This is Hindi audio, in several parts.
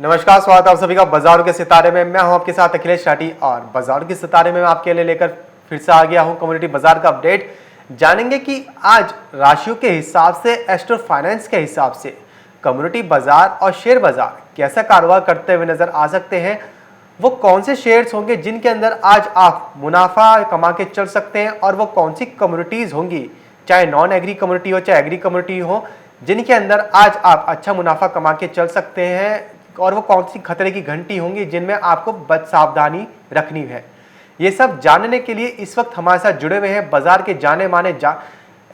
नमस्कार, स्वागत है आप सभी का बाजारों के सितारे में। मैं हूं आपके साथ अखिलेश राठी और बाजारों के सितारे में मैं आपके लिए लेकर फिर से आ गया हूं कम्युनिटी बाजार का अपडेट। जानेंगे कि आज राशियों के हिसाब से, एस्ट्रो फाइनेंस के हिसाब से कम्युनिटी बाजार और शेयर बाजार कैसा कारोबार करते हुए नजर आ सकते हैं। वो कौन से शेयर्स होंगे जिनके अंदर आज आप मुनाफा कमा के चल सकते हैं, और वो कौन सी कम्युनिटीज होंगी, चाहे नॉन एग्री कम्युनिटी हो चाहे एग्री कम्युनिटी हो, जिनके अंदर आज आप अच्छा मुनाफा कमा के चल सकते हैं, और वो कौन सी खतरे की घंटी होंगी जिनमें आपको बद सावधानी रखनी है। ये सब जानने के लिए इस वक्त हमारे साथ जुड़े हुए हैं बाजार के जाने माने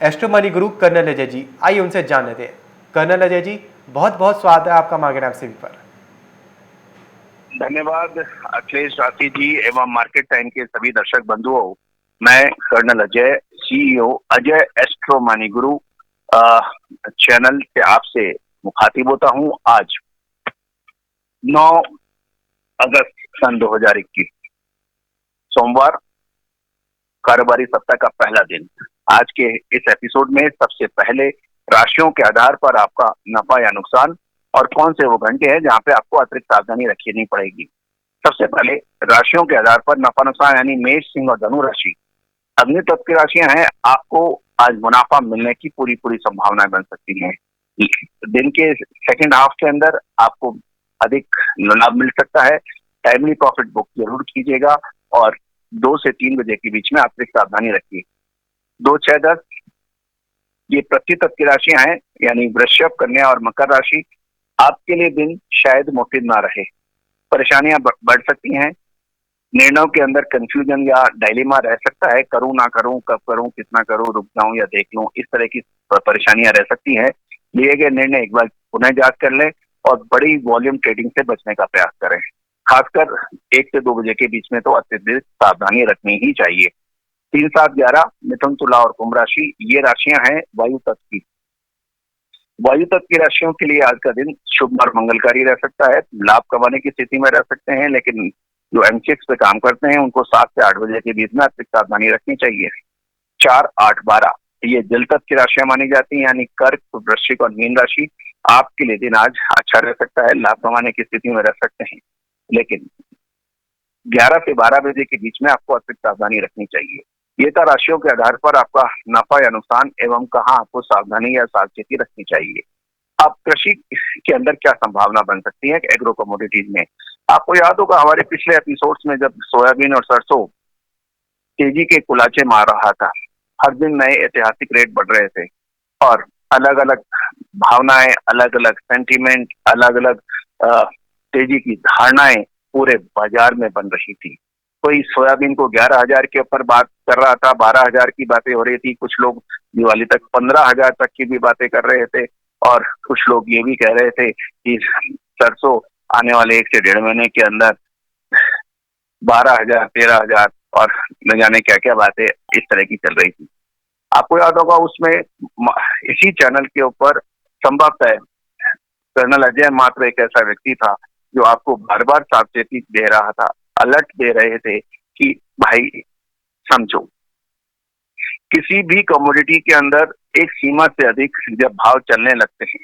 एस्ट्रो मनी गुरु कर्नल अजय जी। आइए उनसे जान लेते हैं। कर्नल अजय जी, बहुत बहुत स्वागत है आपका मार्केट एमसीबी पर। धन्यवाद अखिलेश राठी जी एवं मार्केट टाइम के सभी दर्शक बंधुओं। मैं colonel Ajay, CEO Ajay Astro Money Guru channel से आपसे मुखातिब होता हूं। आज 9 अगस्त सन 2021 सोमवार, कारोबारी सप्ताह का पहला दिन। आज के इस एपिसोड में सबसे पहले राशियों के आधार पर आपका नफा या नुकसान और कौन से वो घंटे हैं जहां पे आपको अतिरिक्त सावधानी रखनी पड़ेगी। सबसे पहले राशियों के आधार पर नफा नुकसान यानी मेष, सिंह और धनु राशि अग्नि तत्व की राशियां हैं। आपको आज मुनाफा मिलने की पूरी पूरी संभावनाएं बन सकती हैं। दिन के सेकंड हाफ के अंदर आपको अधिक लाभ मिल सकता है। टाइमली प्रॉफिट बुक जरूर कीजिएगा और 2 से 3 बजे के बीच में अतिरिक्त सावधानी रखिए। 2, 6, 10 ये पृथ्वी तत्व की राशियां हैं, यानी वृषभ, कन्या और मकर राशि। आपके लिए दिन शायद मुफिद ना रहे, परेशानियां बढ़ सकती हैं। निर्णयों के अंदर कंफ्यूजन या डायलेमा रह सकता है। करूं ना करूं, कब करूं, कितना करूं, रुक जाऊं या देख लूं, इस तरह की परेशानियां रह सकती हैं। लिए गए निर्णय एक बार पुनः जांच कर लें और बड़ी वॉल्यूम ट्रेडिंग से बचने का प्रयास करें। खासकर 1 से 2 बजे के बीच में तो अत्यधिक सावधानी रखनी ही चाहिए। 3, 7, 11 मिथुन, तुला और कुंभ राशि ये राशियां हैं वायु तत्व की। वायु तत्व की राशियों के लिए आज का दिन शुभ और मंगलकारी रह सकता है। लाभ कमाने की स्थिति में रह सकते हैं, लेकिन जो एमसीएक्स पे काम करते हैं उनको 7 से 8 बजे के बीच में अतिरिक्त सावधानी रखनी चाहिए। 4, 8, 12 ये जल तत्व की राशियां मानी जाती हैं, यानी कर्क, वृश्चिक और मीन राशि। आपके लिए दिन आज अच्छा रह सकता है, लाभ कमाने की स्थिति में रह सकते हैं, लेकिन 11 से 12 बजे के बीच में आपको अतिरिक्त सावधानी रखनी चाहिए। ये था राशियों के आधार पर आपका नफा या नुकसान एवं कहाँ आपको सावधानी या सावचेती रखनी चाहिए। अब कृषि के अंदर क्या संभावना बन सकती है एग्रो कमोडिटीज में। आपको याद होगा हमारे पिछले एपिसोड्स में जब सोयाबीन और सरसों तेजी के कुलाचे मार रहा था, हर दिन नए ऐतिहासिक रेट बढ़ रहे थे और अलग अलग भावनाएं, अलग अलग सेंटीमेंट, अलग अलग तेजी की धारणाएं पूरे बाजार में बन रही थी। कोई सोयाबीन को 11,000 के ऊपर बात कर रहा था, 12,000 की बातें हो रही थी, कुछ लोग दिवाली तक 15,000 तक की भी बातें कर रहे थे, और कुछ लोग ये भी कह रहे थे कि सरसों आने वाले 1 से 1.5 महीने के अंदर 12,000, 13,000 और न जाने क्या क्या बातें इस तरह की चल रही थी। आपको याद होगा उसमें इसी चैनल के ऊपर संभवतः कर्नल अजय मात्र एक ऐसा व्यक्ति था जो आपको बार बार सावचेती दे रहा था, अलर्ट दे रहे थे कि भाई समझो, किसी भी कमोडिटी के अंदर एक सीमा से अधिक जब भाव चलने लगते हैं,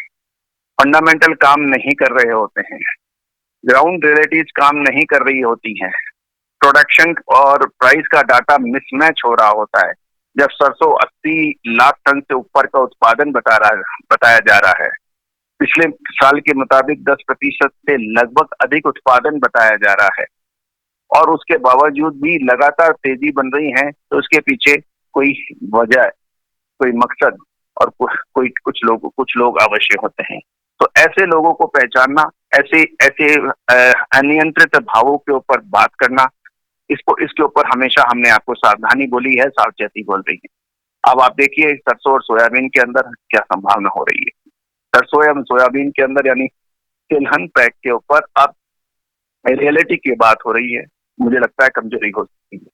फंडामेंटल काम नहीं कर रहे होते हैं, ग्राउंड रिलेटिव्स काम नहीं कर रही होती हैं, प्रोडक्शन और प्राइस का डाटा मिसमैच हो रहा होता है, जब सरसों 80 लाख टन से ऊपर का उत्पादन बताया जा रहा है, पिछले साल के मुताबिक 10% से लगभग अधिक उत्पादन बताया जा रहा है, और उसके बावजूद भी लगातार तेजी बन रही है, तो उसके पीछे कोई वजह, कोई मकसद और कुछ लोग अवश्य होते हैं। तो ऐसे लोगों को पहचानना, ऐसे ऐसे अनियंत्रित भावों के ऊपर बात करना, इसके ऊपर हमेशा हमने आपको सावधानी बोली है, सावचेती बोल रही है। अब आप देखिए सरसों और सोयाबीन के अंदर क्या संभावना हो रही है। सरसों एवं सोयाबीन के अंदर यानी तिलहन पैक के ऊपर अब रियलिटी की बात हो रही है, मुझे लगता है कमजोरी हो सकती है।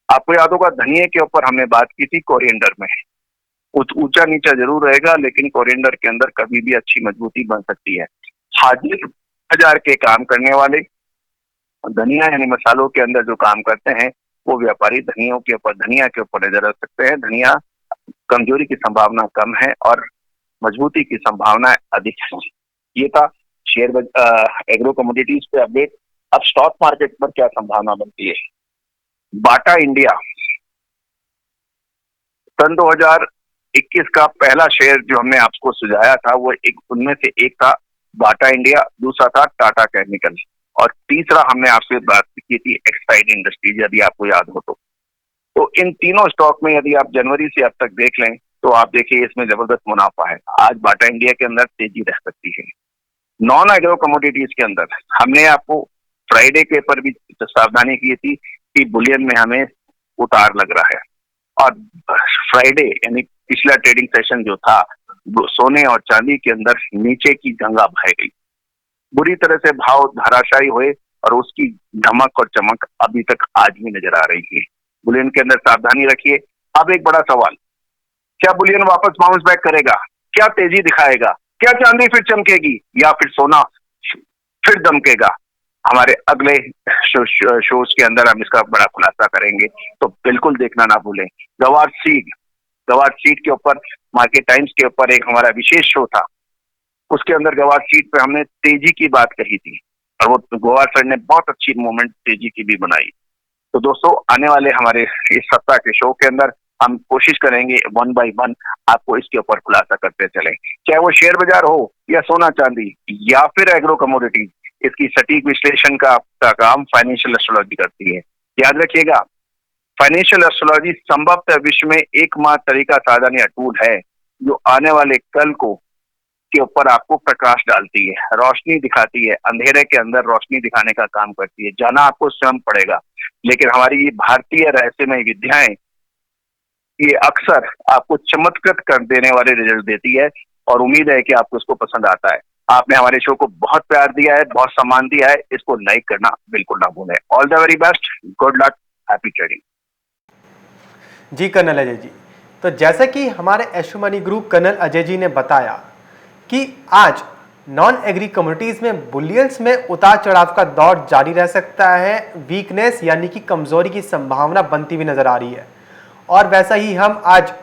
आपको याद होगा धनिये के ऊपर हमने बात की थी कोरिएंडर में, ऊंचा नीचा जरूर रहेगा, लेकिन कोरिएंडर के अंदर कभी भी अच्छी मजबूती बन सकती है। हाजिर बाजार के काम करने वाले धनिया यानी मसालों के अंदर जो काम करते हैं, वो व्यापारी धनिया के ऊपर नजर रख सकते हैं। धनिया कमजोरी की संभावना कम है और मजबूती की संभावना अधिक है। ये था एग्रो कमोडिटीज पे अपडेट। अब स्टॉक मार्केट पर क्या संभावना बनती है। बाटा इंडिया सन 2021 का पहला शेयर जो हमने आपको सुझाया था वो उनमें से एक था बाटा इंडिया, दूसरा था टाटा केमिकल और तीसरा हमने आपसे बात की थी एक्साइड इंडस्ट्रीज, यदि आपको याद हो तो इन तीनों स्टॉक में यदि आप जनवरी से अब तक देख लें तो आप देखिए इसमें जबरदस्त मुनाफा है। आज बाटा इंडिया के अंदर तेजी रह सकती है। नॉन एग्रो कमोडिटीज के अंदर हमने आपको फ्राइडे के ऊपर भी सावधानी की थी कि बुलियन में हमें उतार लग रहा है और फ्राइडे यानी पिछला ट्रेडिंग सेशन जो था सोने और चांदी के अंदर नीचे की गंगा बह गई, बुरी तरह से भाव धराशायी हुए और उसकी धमक और चमक अभी तक आज भी नजर आ रही है। बुलियन के अंदर सावधानी रखिए। अब एक बड़ा सवाल, क्या बुलियन वापस बाउंस बैक करेगा, क्या तेजी दिखाएगा, क्या चांदी फिर चमकेगी या फिर सोना फिर दमकेगा। हमारे अगले शोज के अंदर हम इसका बड़ा खुलासा करेंगे, तो बिल्कुल देखना ना भूलें। गवार सीड के ऊपर मार्केट टाइम्स के ऊपर एक हमारा विशेष शो था, उसके अंदर गवार सीड पे हमने तेजी की बात कही थी और वो गवार सर ने बहुत अच्छी मूवमेंट तेजी की भी बनाई। तो दोस्तों आने वाले हमारे इस सप्ताह के शो के अंदर हम कोशिश करेंगे 1 बाय 1 आपको इसके ऊपर खुलासा करते चलें, चाहे वो शेयर बाजार हो या सोना चांदी या फिर एग्रो कमोडिटीज। इसकी सटीक विश्लेषण का काम फाइनेंशियल एस्ट्रोलॉजी करती है। याद रखिएगा, फाइनेंशियल एस्ट्रोलॉजी संभवतः विश्व में एकमात्र तरीका साधन या टूल है जो आने वाले कल को के ऊपर आपको प्रकाश डालती है, रोशनी दिखाती है, अंधेरे के अंदर रोशनी दिखाने का काम करती है। जाना आपको स्वयं पड़ेगा, लेकिन हमारी ये भारतीय रहस्यमय विद्याएं ये अक्सर आपको चमत्कृत कर देने वाले रिजल्ट देती है और उम्मीद है कि आपको इसको पसंद आता है। आपने हमारे शो को बहुत प्यार दिया है, बहुत सम्मान दिया है, इसको लाइक करना बिल्कुल ना भूलें। All the very best, good luck, happy trading. जी कर्नल अजय जी, तो जैसा कि हमारे astro money group colonel Ajay ji ने बताया कि आज नॉन एग्री कम्युनिटीज में बुलियंस में उतार चढ़ाव का दौर जारी रह सकता है। वीकनेस यानी कि कमजोरी की संभावना बनती हुई नजर आ रही है और वैसा ही हम आज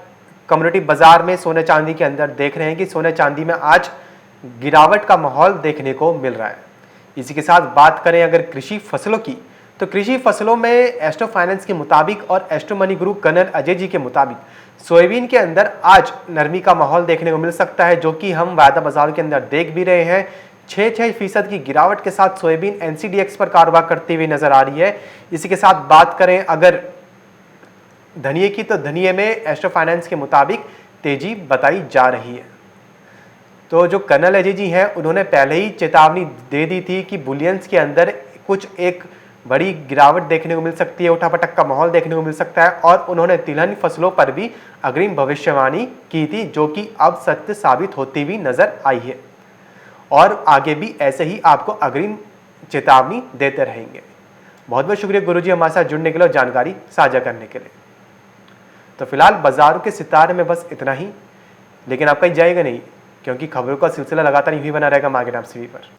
कम्युनिटी बाजार में सोने चांदी के अंदर देख रहे हैं कि सोने चांदी में आज गिरावट का माहौल देखने को मिल रहा है। इसी के साथ बात करें अगर कृषि फसलों की, तो कृषि फसलों में एस्ट्रो फाइनेंस के मुताबिक और astro money group colonel Ajay ji के मुताबिक सोयाबीन के अंदर आज नरमी का माहौल देखने को मिल सकता है, जो कि हम वायदा बाजार के अंदर देख भी रहे हैं। 6% की गिरावट के साथ सोयाबीन एनसीडीएक्स पर कारोबार करती हुई नजर आ रही है। इसी के साथ बात करें अगर धनिये की, तो धनिये में एस्ट्रो फाइनेंस के मुताबिक तेजी बताई जा रही है। तो जो कर्नल अजय जी हैं उन्होंने पहले ही चेतावनी दे दी थी कि बुलियंस के अंदर कुछ एक बड़ी गिरावट देखने को मिल सकती है, उठापटक का माहौल देखने को मिल सकता है और उन्होंने तिलहन फसलों पर भी अग्रिम भविष्यवाणी की थी, जो कि अब सत्य साबित होती हुई नजर आई है और आगे भी ऐसे ही आपको अग्रिम चेतावनी देते रहेंगे। बहुत बहुत शुक्रिया गुरुजी हमारे साथ जुड़ने के लिए और जानकारी साझा करने के लिए। तो फिलहाल बाजारों के सितारे में बस इतना ही, लेकिन आप कहीं जाएगा नहीं क्योंकि खबरों का सिलसिला लगातार यूं ही बना रहेगा मार्केट एमसीवी पर।